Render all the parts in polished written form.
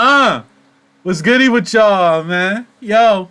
What's goody with y'all, man? Yo,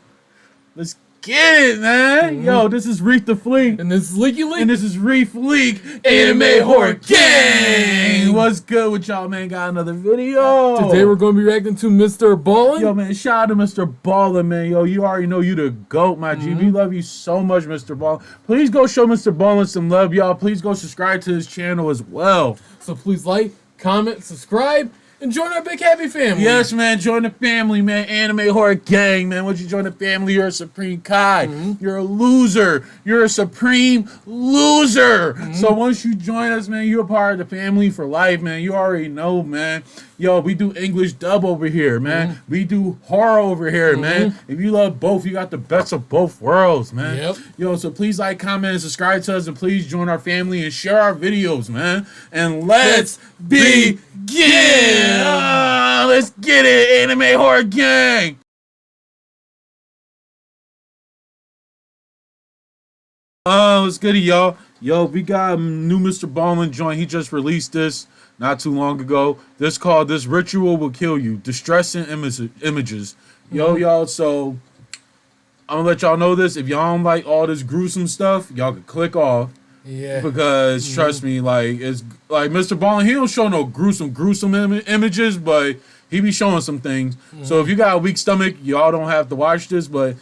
let's get it, man. Yo, this is Reef'Lik. And this is YOU. And this is Reef'Lik Anime Horror Gang. What's good with y'all, man? Got another video. Today we're going to be reacting to Mr.BALLEN'S. Yo, man, shout out to Mr. Ballin', man. Yo, you already know you the GOAT, my G. We love you so much, Mr. Ballin'. Please go show Mr. Ballin' some love, y'all. Please go subscribe to his channel as well. So please like, comment, subscribe, and join our big happy family. Yes, man. Join the family, man. Anime Horror Gang, man. Once you join the family, you're a supreme Kai. You're a loser. You're a supreme loser. So once you join us, man, you're a part of the family for life, man. You already know, man. Yo, we do English dub over here, man. We do horror over here, man. If you love both, you got the best of both worlds, man. Yep. Yo, so please like, comment, and subscribe to us, and please join our family and share our videos, man. And let's begin. Let's get it, Anime Horror Gang. What's good, y'all? Yo, we got a new Mr. Ballin' joint. He just released this not too long ago. This called "This Ritual Will Kill You." Distressing images. Yo, y'all. So I'm gonna let y'all know this. If y'all don't like all this gruesome stuff, y'all can click off. Yeah. Because trust me, like it's like Mr. Ballin', he don't show no gruesome images, but he be showing some things. So if you got a weak stomach, y'all don't have to watch this. But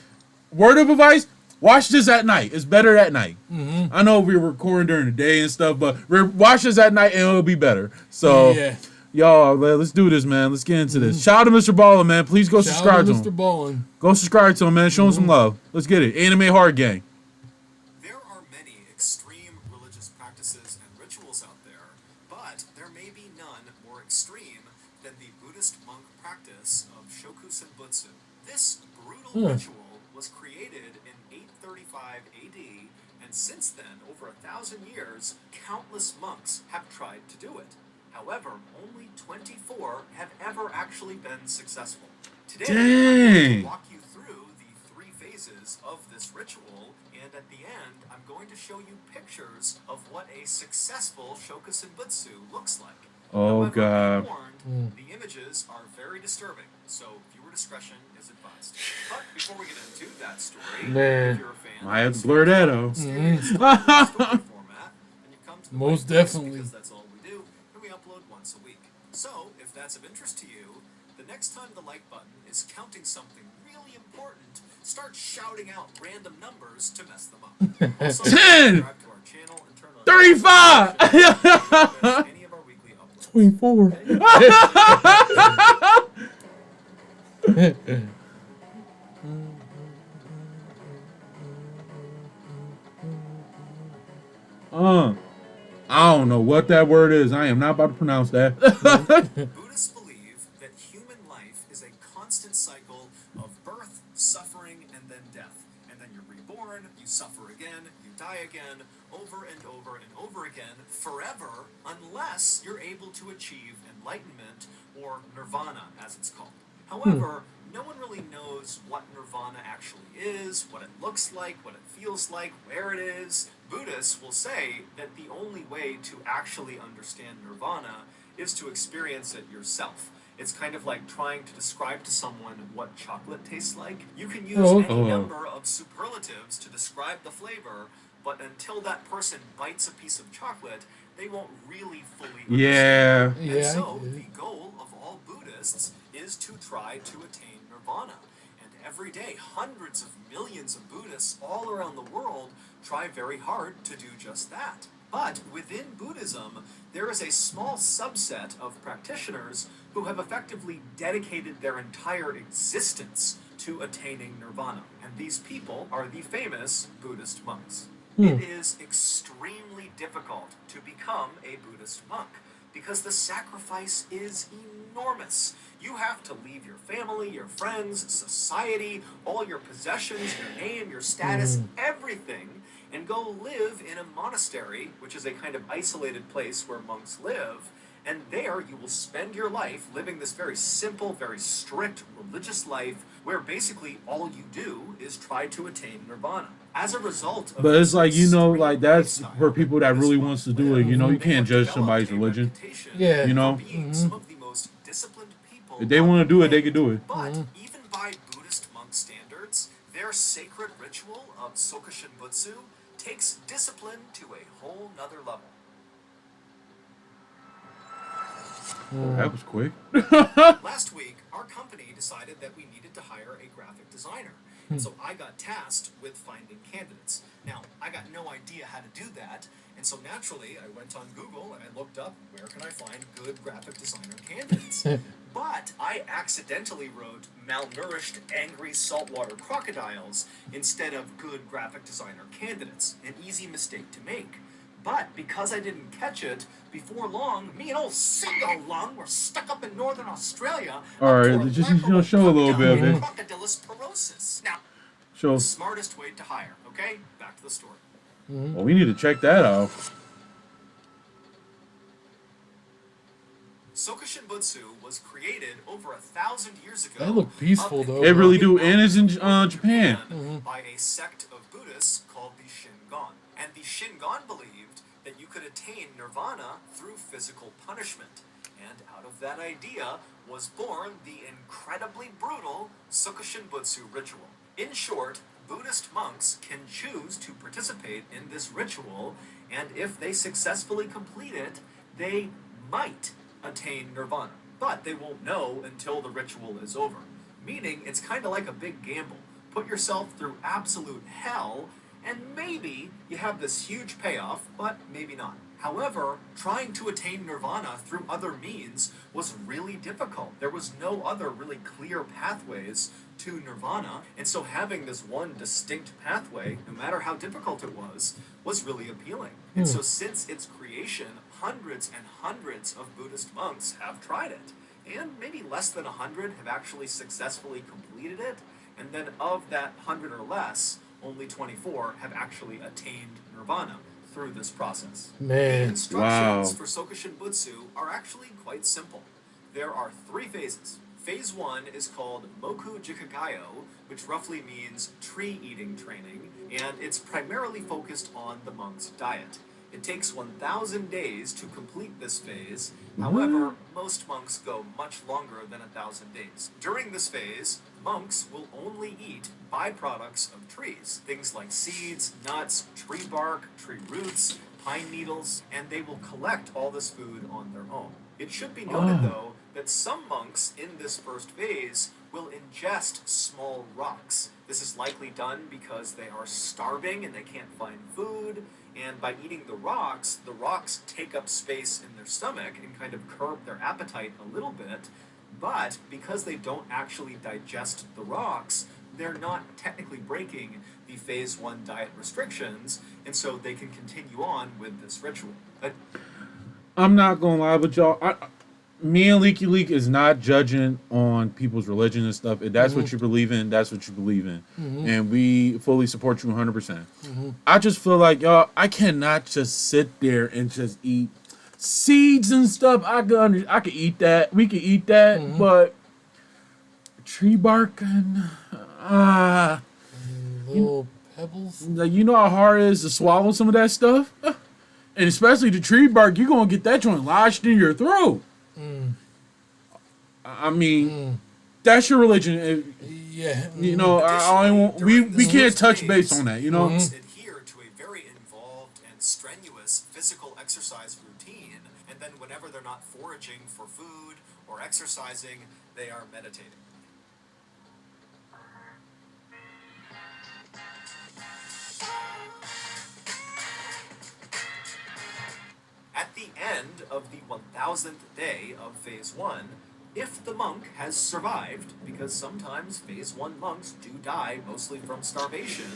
word of advice: watch this at night. It's better at night. I know we're recording during the day and stuff, but watch this at night and it'll be better. So y'all, let's do this, man. Let's get into this. Shout out to Mr. Ballin', man. Please go subscribe to him. Mr. Ballin'. Go subscribe to him, man. Show him some love. Let's get it. Anime Horror Gang. There are many extreme religious practices and rituals out there, but there may be none more extreme than the Buddhist monk practice of Shokusenbutsu. This brutal ritual was created in 835 AD, and since then, over 1,000 years, countless monks have tried to do it. However, only 24 have ever actually been successful. Today, I'm going to walk you through the 3 phases of this ritual, and at the end, I'm going to show you pictures of what a successful Shokusenbutsu looks like. Oh, However, God. be warned, the images are very disturbing, so viewer discretion is advised. But before we get into that story, Man. if you're a fan, I have to blur that out. story format, and you come to the Most right place definitely. because that's all we do, and we upload once a week. So, if that's of interest to you, the next time the like button is counting something really important, start shouting out random numbers to mess them up. Also, 10, subscribe to our channel and turn on 35. any of our weekly uploads. 24. I don't know what that word is. I am not about to pronounce that. Buddhists believe that human life is a constant cycle of birth, suffering, and then death. And then you're reborn, you suffer again, you die again, over and over and over again, forever, unless you're able to achieve enlightenment, or nirvana, as it's called. However, no one really knows what nirvana actually is, what it looks like, what it feels like, where it is. Buddhists will say that the only way to actually understand nirvana is to experience it yourself. It's kind of like trying to describe to someone what chocolate tastes like. You can use any number of superlatives to describe the flavor, but until that person bites a piece of chocolate, they won't really fully understand. And so, the goal of all Buddhists is to try to attain nirvana. And every day, hundreds of millions of Buddhists all around the world try very hard to do just that. But within Buddhism, there is a small subset of practitioners who have effectively dedicated their entire existence to attaining nirvana. And these people are the famous Buddhist monks. It is extremely difficult to become a Buddhist monk because the sacrifice is enormous. You have to leave your family, your friends, society, all your possessions, your name, your status, everything, and go live in a monastery, which is a kind of isolated place where monks live, and there you will spend your life living this very simple, very strict religious life where basically all you do is try to attain nirvana. As a result of But it's like, you know, like that's lifestyle, for people that really wants to do it. You know, you they can't have judge somebody's developed a religion. reputation Yeah. You know? for being some of the most disciplined people If they want to do it, they can do it. But even by Buddhist monk standards, their sacred ritual of Sokushin Butsu takes discipline to a whole nother level. That was quick. Last week, our company decided that we needed to hire a graphic designer. And so I got tasked with finding candidates. Now, I got no idea how to do that, and so naturally, I went on Google and I looked up where can I find good graphic designer candidates. But I accidentally wrote malnourished, angry saltwater crocodiles instead of good graphic designer candidates. An easy mistake to make. But because I didn't catch it, before long, me and old Singo Lung were stuck up in northern Australia. All right, just show a little bit of it. Crocodilus porosus. Now, Show. the smartest way to hire, okay? Back to the story. Well, we need to check that out. Sokushin Butsu was created over 1,000 years ago. That looked peaceful, though. They really do, and it's in Japan. By a sect of Buddhists called the Shingon. And the Shingon believed that you could attain nirvana through physical punishment. And out of that idea was born the incredibly brutal Sokushin Butsu ritual. In short, Buddhist monks can choose to participate in this ritual, and if they successfully complete it, they might attain nirvana. But they won't know until the ritual is over. Meaning, it's kind of like a big gamble. Put yourself through absolute hell, and maybe you have this huge payoff, but maybe not. However, trying to attain nirvana through other means was really difficult. There was no other really clear pathways to nirvana, and so having this one distinct pathway, no matter how difficult it was really appealing. And so since its creation, hundreds and hundreds of Buddhist monks have tried it, and maybe less than 100 have actually successfully completed it, and then of that 100 or less, only 24 have actually attained nirvana through this process. The Man. instructions for Sokushin Butsu are actually quite simple. There are 3 phases. Phase 1 is called Moku Jikagayo, which roughly means tree-eating training, and it's primarily focused on the monk's diet. It takes 1,000 days to complete this phase. However, most monks go much longer than 1,000 days. During this phase, monks will only eat byproducts of trees, things like seeds, nuts, tree bark, tree roots, pine needles, and they will collect all this food on their own. It should be noted, though, that some monks in this first phase will ingest small rocks. This is likely done because they are starving and they can't find food, and by eating the rocks take up space in their stomach and kind of curb their appetite a little bit, but because they don't actually digest the rocks, they're not technically breaking the phase 1 diet restrictions, and so they can continue on with this ritual. I'm not gonna lie with y'all. Me and Leaky Leak is not judging on people's religion and stuff. If that's what you believe in, that's what you believe in. And we fully support you 100%. I just feel like, y'all, I cannot just sit there and just eat seeds and stuff. I could eat that. We could eat that. But tree bark and... Little pebbles. Like, you know how hard it is to swallow some of that stuff? And especially the tree bark, you're going to get that joint lodged in your throat. I mean, that's your religion. Yeah. You know, we can't touch base on that, you know? Monks adhere to a very involved and strenuous physical exercise routine, and then whenever they're not foraging for food or exercising, they are meditating. At the end of the 1,000th day of Phase 1, if the monk has survived, because sometimes Phase 1 monks do die mostly from starvation,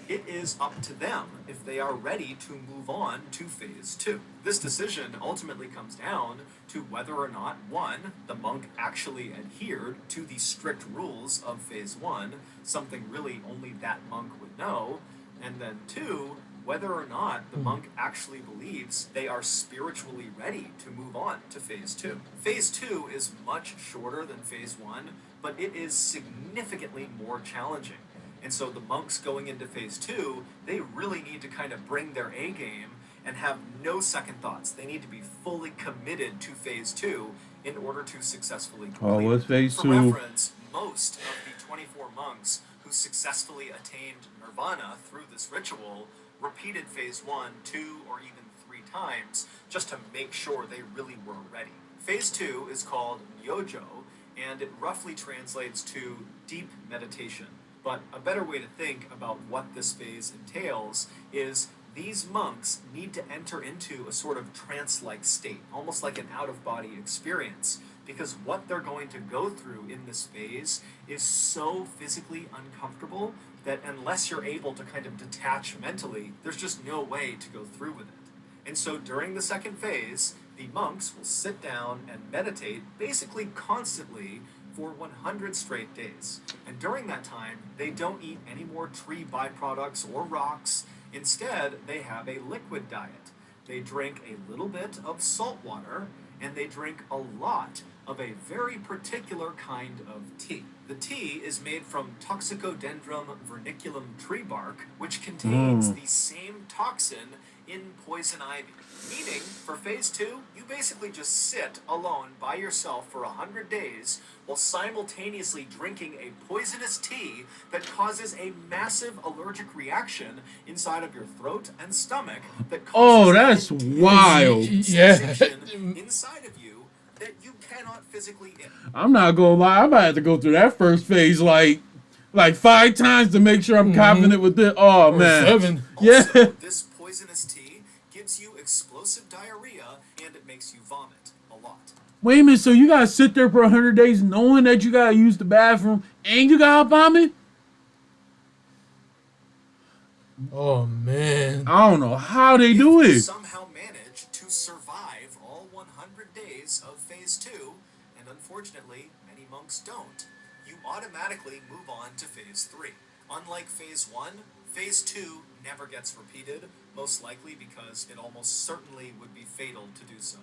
it is up to them if they are ready to move on to Phase 2. This decision ultimately comes down to whether or not, 1, the monk actually adhered to the strict rules of Phase 1, something really only that monk would know, and then 2, whether or not the monk actually believes they are spiritually ready to move on to Phase 2. Phase 2 is much shorter than Phase 1, but it is significantly more challenging. And so the monks going into Phase 2, they really need to kind of bring their A game and have no second thoughts. They need to be fully committed to Phase 2 in order to successfully complete Oh, what's it. phase For 2? reference, most of the 24 monks who successfully attained nirvana through this ritual repeated phase 1, 2, or even 3 times just to make sure they really were ready. Phase 2 is called Yojo, and it roughly translates to deep meditation. But a better way to think about what this phase entails is these monks need to enter into a sort of trance-like state, almost like an out-of-body experience, because what they're going to go through in this phase is so physically uncomfortable that unless you're able to kind of detach mentally, there's just no way to go through with it. And so during the second phase, the monks will sit down and meditate basically constantly for 100 straight days. And during that time, they don't eat any more tree byproducts or rocks. Instead, they have a liquid diet. They drink a little bit of salt water, and they drink a lot of a very particular kind of tea. The tea is made from Toxicodendron verniculum tree bark, which contains the same toxin in poison ivy. Meaning, for phase 2, you basically just sit alone by yourself for 100 days while simultaneously drinking a poisonous tea that causes a massive allergic reaction inside of your throat and stomach that causes that's wild. sensation inside of you that you cannot physically in. I'm not gonna lie. I might have to go through that first phase like 5 times to make sure I'm confident with it. Oh, man. 7. Yeah. Also, this poisonous tea gives you explosive diarrhea and it makes you vomit a lot. Wait a minute. So you gotta sit there for 100 days knowing that you gotta use the bathroom and you gotta vomit? Oh man. I don't know how they do If you it. somehow manage to survive all 100 days of phase 2, and unfortunately many monks don't, you automatically move on to phase 3. Unlike phase 1, phase 2 never gets repeated, most likely because it almost certainly would be fatal to do so.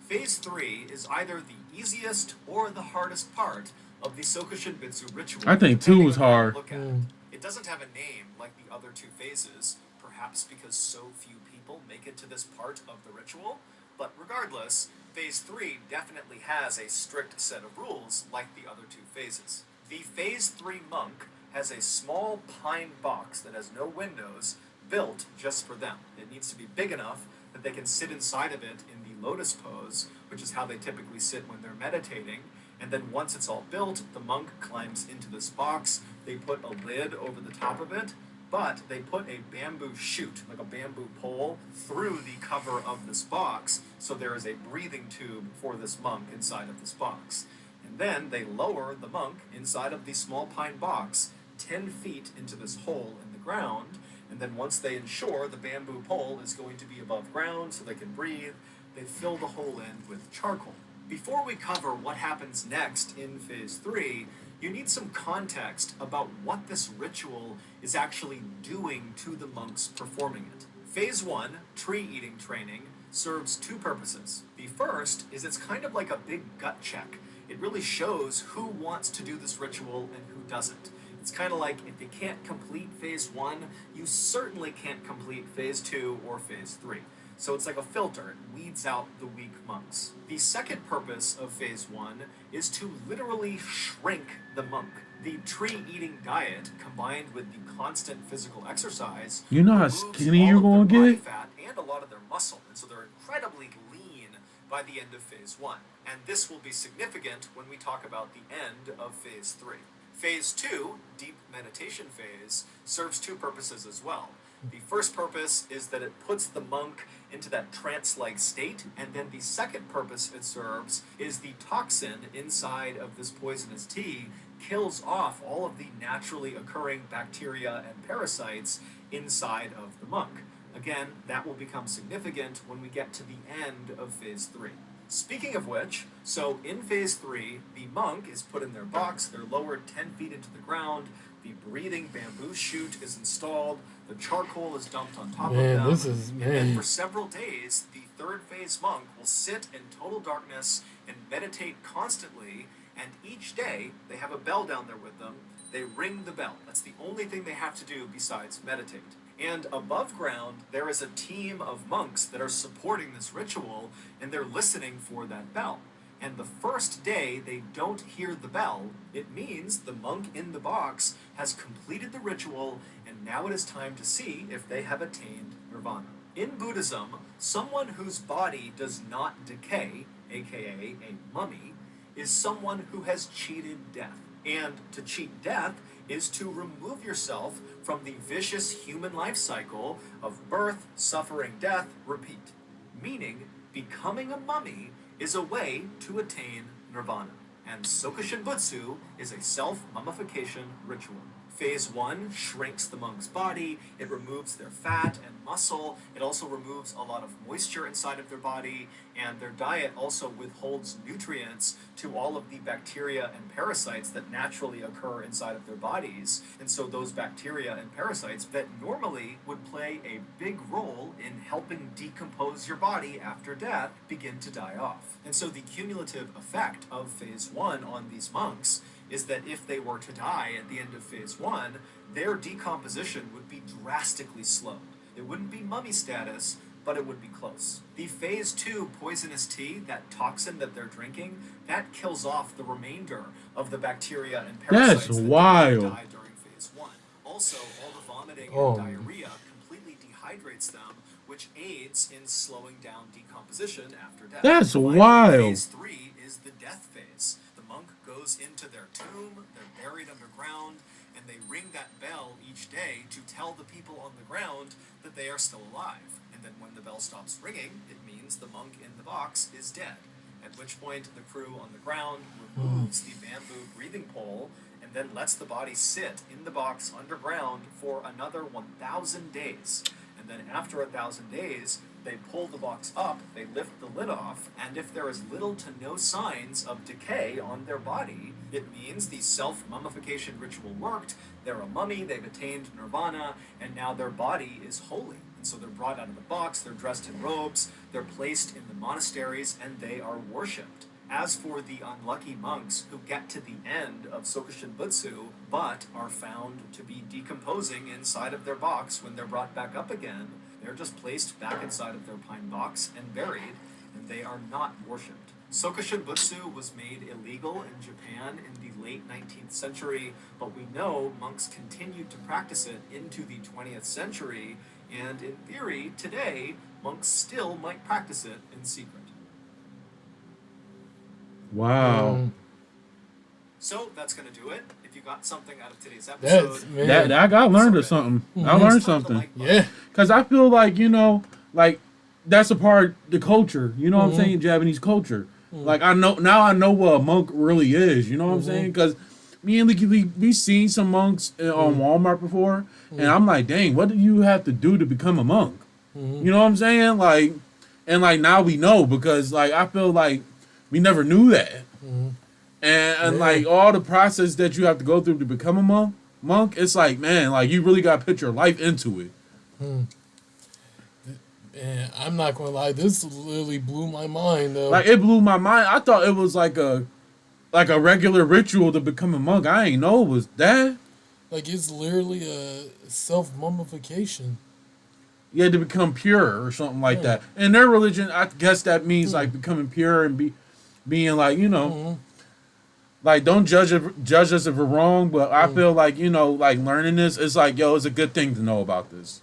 Phase 3 is either the easiest or the hardest part of the Sokushinbitsu ritual. I think 2 depending was on how you hard. look at it. It doesn't have a name like the other 2 phases, perhaps because so few people make it to this part of the ritual, but regardless, phase 3 definitely has a strict set of rules like the other 2 phases. The phase 3 monk has a small pine box that has no windows built just for them. It needs to be big enough that they can sit inside of it in the lotus pose, which is how they typically sit when they're meditating. And then once it's all built, the monk climbs into this box. They put a lid over the top of it, but they put a bamboo shoot, like a bamboo pole, through the cover of this box, so there is a breathing tube for this monk inside of this box. And then they lower the monk inside of the small pine box 10 feet into this hole in the ground, and then once they ensure the bamboo pole is going to be above ground so they can breathe, they fill the hole in with charcoal. Before we cover what happens next in phase 3, you need some context about what this ritual is actually doing to the monks performing it. Phase 1, tree eating training, serves 2 purposes. The first is it's kind of like a big gut check. It really shows who wants to do this ritual and who doesn't. It's kind of like if you can't complete phase 1, you certainly can't complete phase 2 or phase 3. So it's like a filter. It weeds out the weak monks. The second purpose of phase 1 is to literally shrink the monk. The tree-eating diet, combined with the constant physical exercise, You know how removes skinny all you're of their gonna body get? fat and a lot of their muscle, and so they're incredibly lean by the end of phase 1. And this will be significant when we talk about the end of phase 3. Phase 2, deep meditation phase, serves 2 purposes as well. The first purpose is that it puts the monk into that trance-like state, and then the second purpose it serves is the toxin inside of this poisonous tea kills off all of the naturally occurring bacteria and parasites inside of the monk. Again, that will become significant when we get to the end of phase 3. Speaking of which, so in phase 3, the monk is put in their box, they're lowered 10 feet into the ground, the breathing bamboo chute is installed, the charcoal is dumped on top of them, and then for several days, the third phase monk will sit in total darkness and meditate constantly, and each day, they have a bell down there with them, they ring the bell. That's the only thing they have to do besides meditate. And above ground, there is a team of monks that are supporting this ritual, and they're listening for that bell. and the first day they don't hear the bell, it means the monk in the box has completed the ritual, and now it is time to see if they have attained nirvana. In Buddhism, someone whose body does not decay, aka a mummy, is someone who has cheated death. And to cheat death is to remove yourself from the vicious human life cycle of birth, suffering, death, repeat. Meaning, becoming a mummy is a way to attain nirvana. And Sokushin Butsu is a self-mummification ritual. Phase 1 shrinks the monk's body, it removes their fat and muscle, it also removes a lot of moisture inside of their body, and their diet also withholds nutrients to all of the bacteria and parasites that naturally occur inside of their bodies. And so those bacteria and parasites that normally would play a big role in helping decompose your body after death begin to die off. And so the cumulative effect of phase 1 on these monks is that if they were to die at the end of phase 1, their decomposition would be drastically slowed. It wouldn't be mummy status, but it would be close. The phase 2 poisonous tea, that toxin that they're drinking, that kills off the remainder of the bacteria and parasites That's that wild. die during phase 1. Also, all the vomiting and diarrhea completely dehydrates them, which aids in slowing down decomposition after death. That's Finally, wild. Phase 3 is the death phase. The monk goes into their tomb, they're buried underground, and they ring that bell each day to tell the people on the ground that they are still alive. And then when the bell stops ringing, it means the monk in the box is dead. At which point the crew on the ground removes the bamboo breathing pole and then lets the body sit in the box underground for another 1,000 days. And then after 1,000 days, they pull the box up, they lift the lid off, and if there is little to no signs of decay on their body, it means the self-mummification ritual worked, they're a mummy, they've attained nirvana, and now their body is holy. And so they're brought out of the box, they're dressed in robes, they're placed in the monasteries, and they are worshipped. As for the unlucky monks who get to the end of Sokushin Butsu, but are found to be decomposing inside of their box when they're brought back up again, they're just placed back inside of their pine box and buried, and they are not worshipped. Sokushin Butsu was made illegal in Japan in the late 19th century, but we know monks continued to practice it into the 20th century, and in theory, today, monks still might practice it in secret. Wow. So that's going to do it. If you got something out of today's episode, man. I got learned something. I learned something. Yeah. Because I feel like, like that's a part of the culture. You know what I'm saying? Japanese culture. Like I know what a monk really is. You know what I'm saying? Because me and Leaky, we seen some monks on Walmart before, and I'm like, dang, what do you have to do to become a monk? You know what I'm saying? Like, and like now we know because like I feel like we never knew that. And like all the process that you have to go through to become a monk, it's like, man, like you really got to put your life into it. And I'm not gonna lie, this literally blew my mind though. Like it blew my mind. I thought it was like a regular ritual to become a monk. I ain't know it was that. Like it's literally a self-mummification. You had to become pure or something like that. In their religion, I guess that means like becoming pure and being like, like don't judge us if we're wrong. But I feel like like learning this is like, yo, it's a good thing to know about this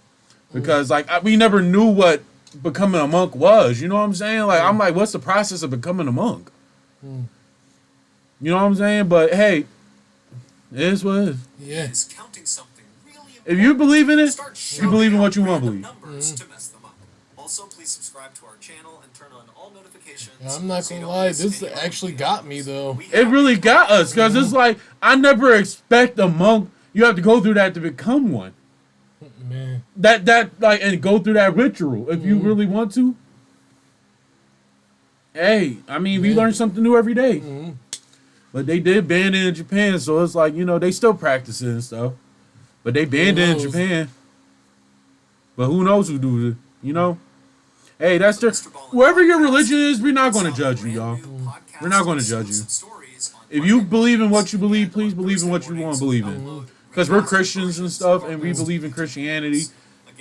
because like we never knew what becoming a monk was. You know what I'm saying? Like I'm like, what's the process of becoming a monk? You know what I'm saying? But hey, it is what it is. Yeah. is counting something really important. If you believe in it, Start you believe in what you shouting want to out believe. random numbers to mess them up. Also, please subscribe to our channel and turn on all notifications. I'm not so you gonna don't lie, miss this any of our actually videos. got me though. We It have really a got us because it's like I never expect a monk. You have to go through that to become one. Man. That like and go through that ritual if you really want to. Hey, I mean, we learn something new every day. But they did ban it in Japan, so it's like they still practice it and stuff. But they banned it in Japan. But who knows who do it? Hey, that's their wherever your religion is. We're not going to judge you, y'all. We're not going to judge you. If you believe in what you believe, please believe in what you want to believe in. Because we're Christians and stuff, and we believe in Christianity.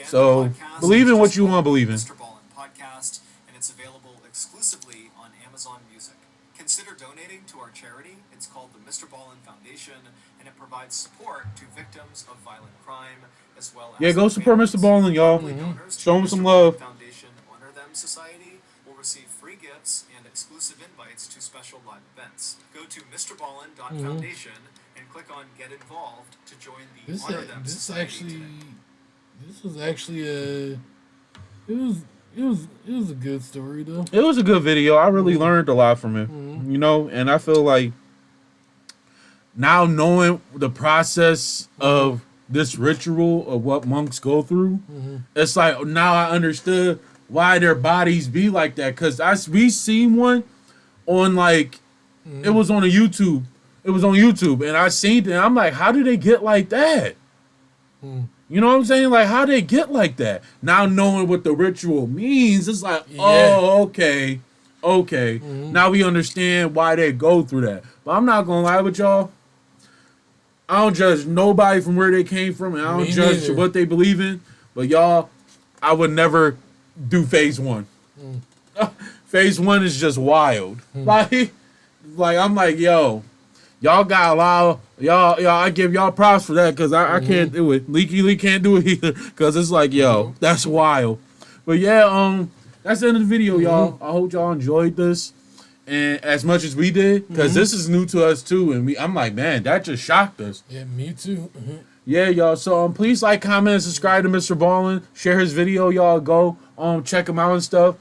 So believe in what you want to believe in. Mr. Ballin podcast, and it's available exclusively on Amazon Music. donating to our charity. It's called the Mr. Ballin Foundation, and it provides support to victims of violent crime, as well as Yeah, go support Mr. Ballin, y'all. Show him some love. Foundation Honor Them Society will receive free gifts and exclusive invites to special live events. Go to MrBallin.Foundation and click on Get Involved to join the Honor Them Society today. This was actually a. It was a good story though. It was a good video. I really learned a lot from it. You know, and I feel like now knowing the process of this ritual of what monks go through, it's like now I understood why their bodies be like that. Cause we seen one on like it was on a YouTube. It was on YouTube, and I seen it. And I'm like, how did they get like that? You know what I'm saying? Like, how they get like that? Now knowing what the ritual means, it's like, oh, okay. Now we understand why they go through that. But I'm not gonna lie with y'all. I don't judge nobody from where they came from, and I don't judge what they believe in. But y'all, I would never do phase 1. Phase 1 is just wild. Like I'm like, yo, y'all got a lot. Y'all, I give y'all props for that because I can't do it. Leaky can't do it either because it's like, yo, that's wild. But yeah, that's the end of the video, y'all. I hope y'all enjoyed this, and as much as we did, because this is new to us too, and I'm like, man, that just shocked us. Yeah, me too. Yeah, y'all. So please like, comment, and subscribe to Mr. Ballin. Share his video, y'all. Go check him out and stuff.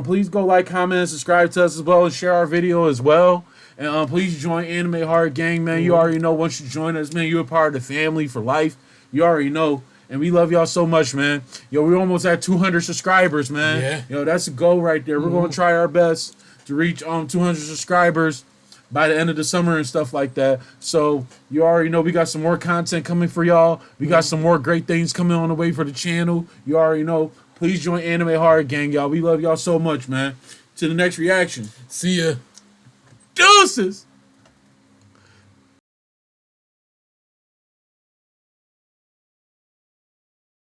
Please go like, comment, and subscribe to us as well, and share our video as well. And please join Anime Heart Gang, man. You already know once you join us, man, you're a part of the family for life. You already know. And we love y'all so much, man. Yo, we're almost at 200 subscribers, man. Yeah. Yo, that's a goal right there. We're going to try our best to reach 200 subscribers by the end of the summer and stuff like that. So you already know we got some more content coming for y'all. We got some more great things coming on the way for the channel. You already know. Please join Anime Heart Gang, y'all. We love y'all so much, man. To the next reaction. See ya. Deuces!